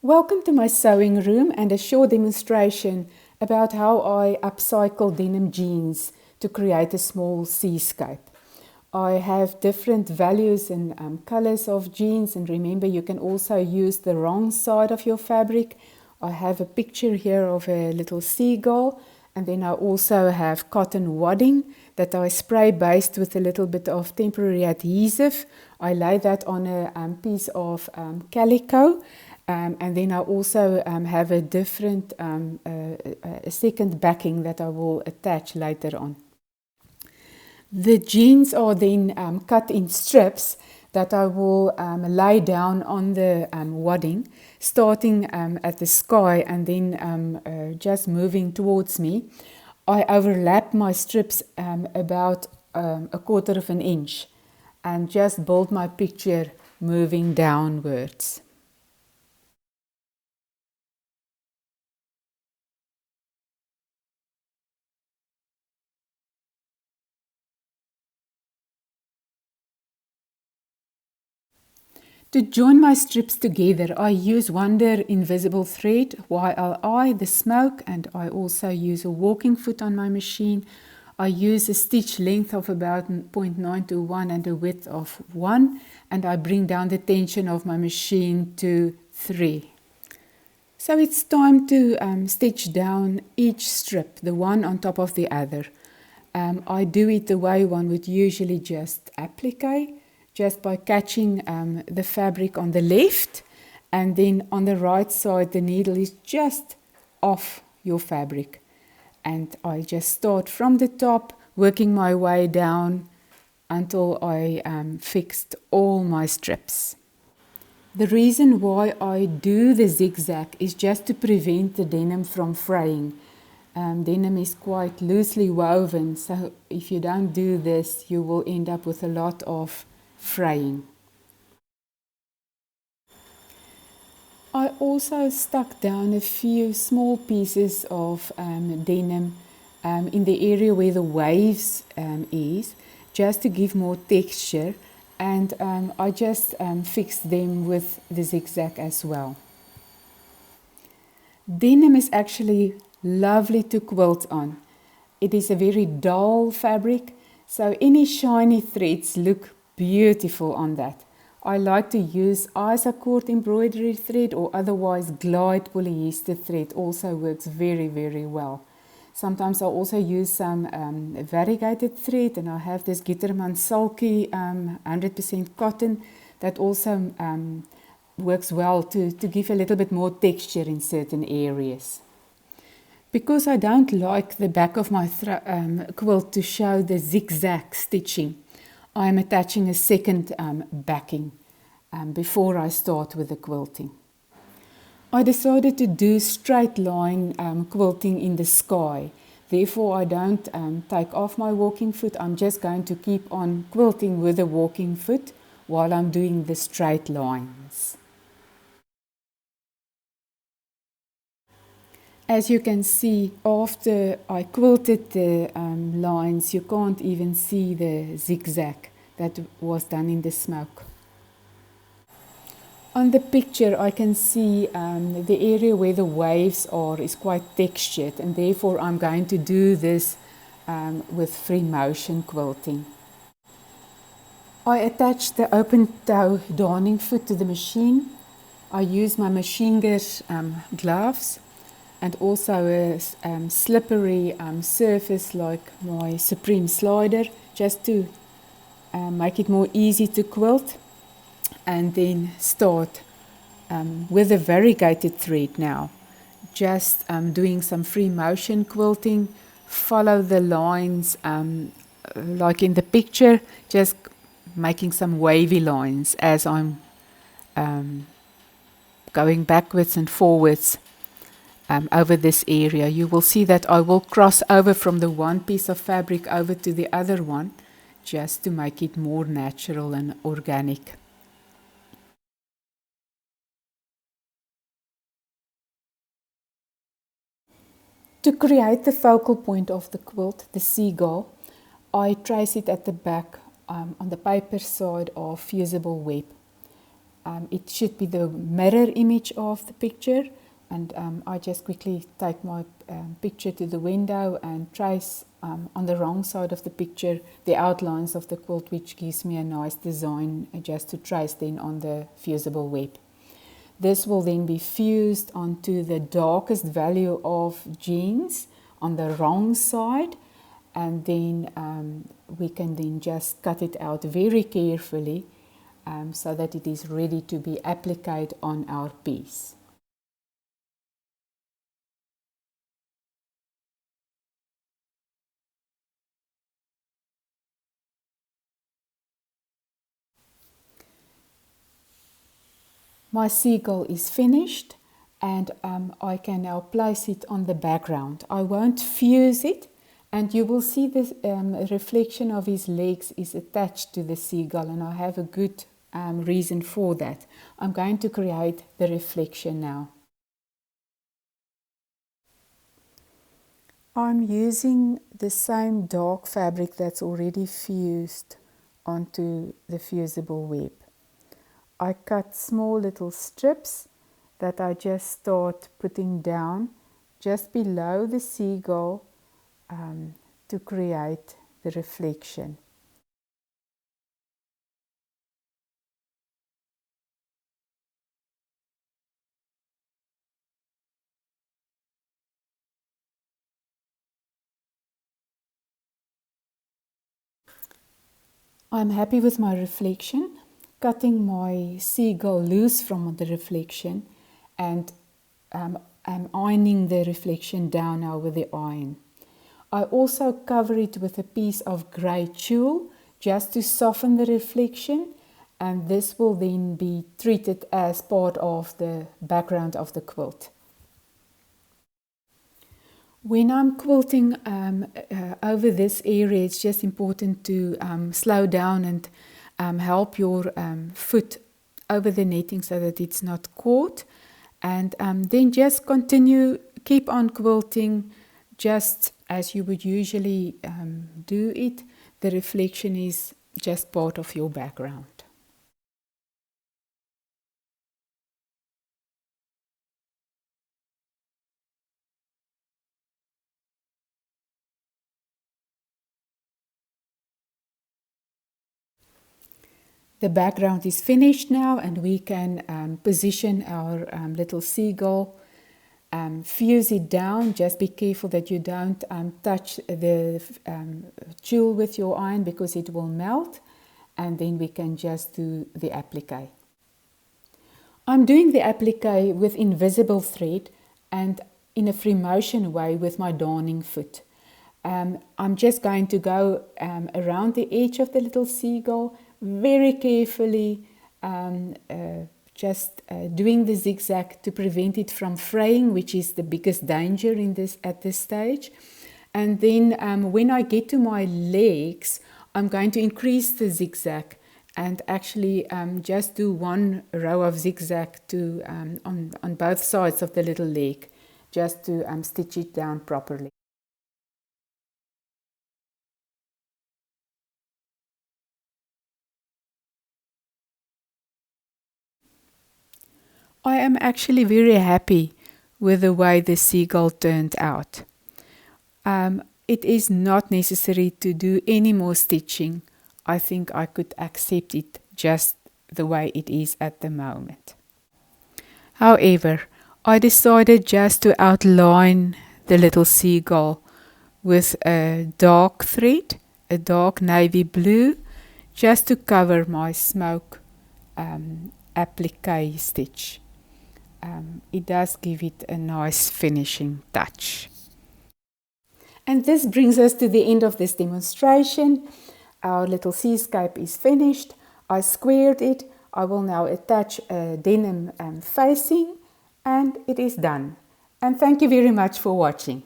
Welcome to my sewing room and a short demonstration about how I upcycle denim jeans to create a small seascape. I have different values and colors of jeans, and remember you can also use the wrong side of your fabric. I have a picture here of a little seagull, and then I also have cotton wadding that I spray based with a little bit of temporary adhesive. I lay that on a piece of calico. And then I also have a different, a second backing that I will attach later on. The jeans are then cut in strips that I will lay down on the wadding, starting at the sky and then just moving towards me. I overlap my strips about a quarter of an inch and just build my picture moving downwards. To join my strips together, I use Wonder Invisible Thread, YLI, the smoke, and I also use a walking foot on my machine. I use a stitch length of about 0.9 to 1 and a width of 1, and I bring down the tension of my machine to 3. So it's time to stitch down each strip, the one on top of the other. I do it the way one would usually just applique, just by catching the fabric on the left, and then on the right side the needle is just off your fabric, and I just start from the top, working my way down until I fixed all my strips. The reason why I do the zigzag is just to prevent the denim from fraying. Denim is quite loosely woven, so if you don't do this you will end up with a lot of fraying. I also stuck down a few small pieces of denim in the area where the waves is, just to give more texture, and I just fixed them with the zigzag as well. Denim is actually lovely to quilt on. It is a very dull fabric, so any shiny threads look beautiful on that. I like to use Isacord embroidery thread, or otherwise Glide polyester thread also works very, very well. Sometimes I also use some variegated thread, and I have this Gitterman Sulky 100% cotton that also works well to give a little bit more texture in certain areas. Because I don't like the back of my quilt to show the zigzag stitching, I am attaching a second backing before I start with the quilting. I decided to do straight line quilting in the sky. Therefore, I don't take off my walking foot. I'm just going to keep on quilting with the walking foot while I'm doing the straight lines. As you can see, after I quilted the lines, you can't even see the zigzag that was done in the smoke. On the picture, I can see the area where the waves are is quite textured, and therefore I'm going to do this with free motion quilting. I attached the open toe darning foot to the machine. I use my machine gear gloves, and also a slippery surface like my Supreme slider, just to make it more easy to quilt. And then start with a variegated thread now, just doing some free motion quilting. Follow the lines like in the picture, just making some wavy lines as I'm going backwards and forwards over this area. You will see that I will cross over from the one piece of fabric over to the other one, just to make it more natural and organic. To create the focal point of the quilt, the seagull, I trace it at the back on the paper side of fusible web. It should be the mirror image of the picture, and I just quickly take my picture to the window and trace on the wrong side of the picture the outlines of the quilt, which gives me a nice design just to trace then on the fusible web. This will then be fused onto the darkest value of jeans on the wrong side, and then we can then just cut it out very carefully so that it is ready to be applied on our piece. My seagull is finished, and I can now place it on the background. I won't fuse it, and you will see the reflection of his legs is attached to the seagull, and I have a good reason for that. I'm going to create the reflection now. I'm using the same dark fabric that's already fused onto the fusible web. I cut small little strips that I just start putting down just below the seagull to create the reflection. I'm happy with my reflection, cutting my seagull loose from the reflection, and I'm ironing the reflection down now with the iron. I also cover it with a piece of grey tulle just to soften the reflection, and this will then be treated as part of the background of the quilt. When I'm quilting over this area, it's just important to slow down and help your foot over the netting so that it's not caught. And then just continue, keep on quilting just as you would usually do it. The reflection is just part of your background. The background is finished now, and we can position our little seagull, fuse it down. Just be careful that you don't touch the tulle with your iron because it will melt, and then we can just do the applique. I'm doing the applique with invisible thread and in a free motion way with my darning foot. I'm just going to go around the edge of the little seagull very carefully, just doing the zigzag to prevent it from fraying, which is the biggest danger at this stage. And then when I get to my legs, I'm going to increase the zigzag and actually just do one row of zigzag on both sides of the little leg, just to stitch it down properly. I am actually very happy with the way the seagull turned out. It is not necessary to do any more stitching. I think I could accept it just the way it is at the moment. However, I decided just to outline the little seagull with a dark thread, a dark navy blue, just to cover my smoke applique stitch. It does give it a nice finishing touch. And this brings us to the end of this demonstration. Our little seascape is finished. I squared it. I will now attach a denim facing, and it is done. And thank you very much for watching.